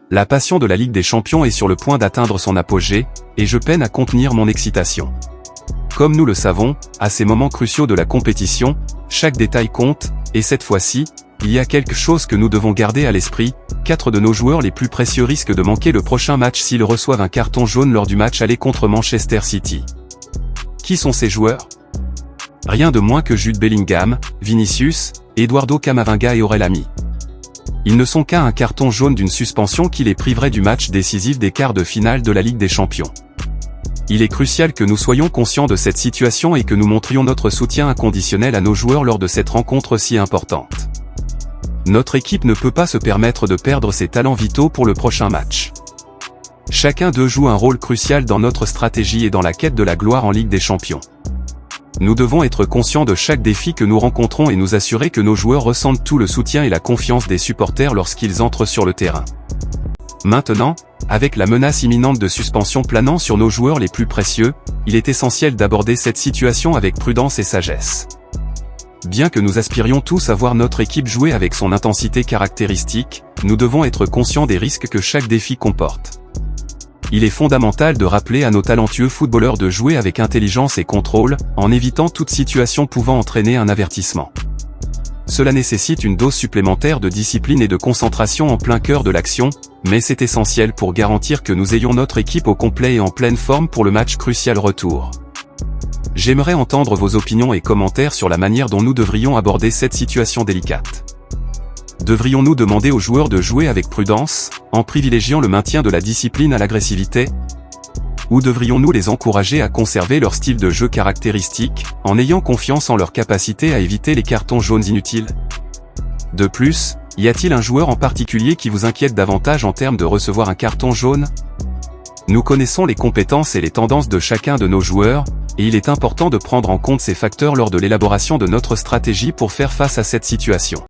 La passion de la Ligue des Champions est sur le point d'atteindre son apogée, et je peine à contenir mon excitation. Comme nous le savons, à ces moments cruciaux de la compétition, chaque détail compte, et cette fois-ci, il y a quelque chose que nous devons garder à l'esprit, 4 de nos joueurs les plus précieux risquent de manquer le prochain match s'ils reçoivent un carton jaune lors du match aller contre Manchester City. Qui sont ces joueurs? Rien de moins que Jude Bellingham, Vinicius, Eduardo Camavinga et Aurelien. Ils ne sont qu'à un carton jaune d'une suspension qui les priverait du match décisif des quarts de finale de la Ligue des Champions. Il est crucial que nous soyons conscients de cette situation et que nous montrions notre soutien inconditionnel à nos joueurs lors de cette rencontre si importante. Notre équipe ne peut pas se permettre de perdre ses talents vitaux pour le prochain match. Chacun d'eux joue un rôle crucial dans notre stratégie et dans la quête de la gloire en Ligue des Champions. Nous devons être conscients de chaque défi que nous rencontrons et nous assurer que nos joueurs ressentent tout le soutien et la confiance des supporters lorsqu'ils entrent sur le terrain. Maintenant, avec la menace imminente de suspension planant sur nos joueurs les plus précieux, il est essentiel d'aborder cette situation avec prudence et sagesse. Bien que nous aspirions tous à voir notre équipe jouer avec son intensité caractéristique, nous devons être conscients des risques que chaque défi comporte. Il est fondamental de rappeler à nos talentueux footballeurs de jouer avec intelligence et contrôle, en évitant toute situation pouvant entraîner un avertissement. Cela nécessite une dose supplémentaire de discipline et de concentration en plein cœur de l'action, mais c'est essentiel pour garantir que nous ayons notre équipe au complet et en pleine forme pour le match crucial retour. J'aimerais entendre vos opinions et commentaires sur la manière dont nous devrions aborder cette situation délicate. Devrions-nous demander aux joueurs de jouer avec prudence, en privilégiant le maintien de la discipline à l'agressivité? Ou devrions-nous les encourager à conserver leur style de jeu caractéristique, en ayant confiance en leur capacité à éviter les cartons jaunes inutiles? De plus, y a-t-il un joueur en particulier qui vous inquiète davantage en termes de recevoir un carton jaune? Nous connaissons les compétences et les tendances de chacun de nos joueurs, et il est important de prendre en compte ces facteurs lors de l'élaboration de notre stratégie pour faire face à cette situation.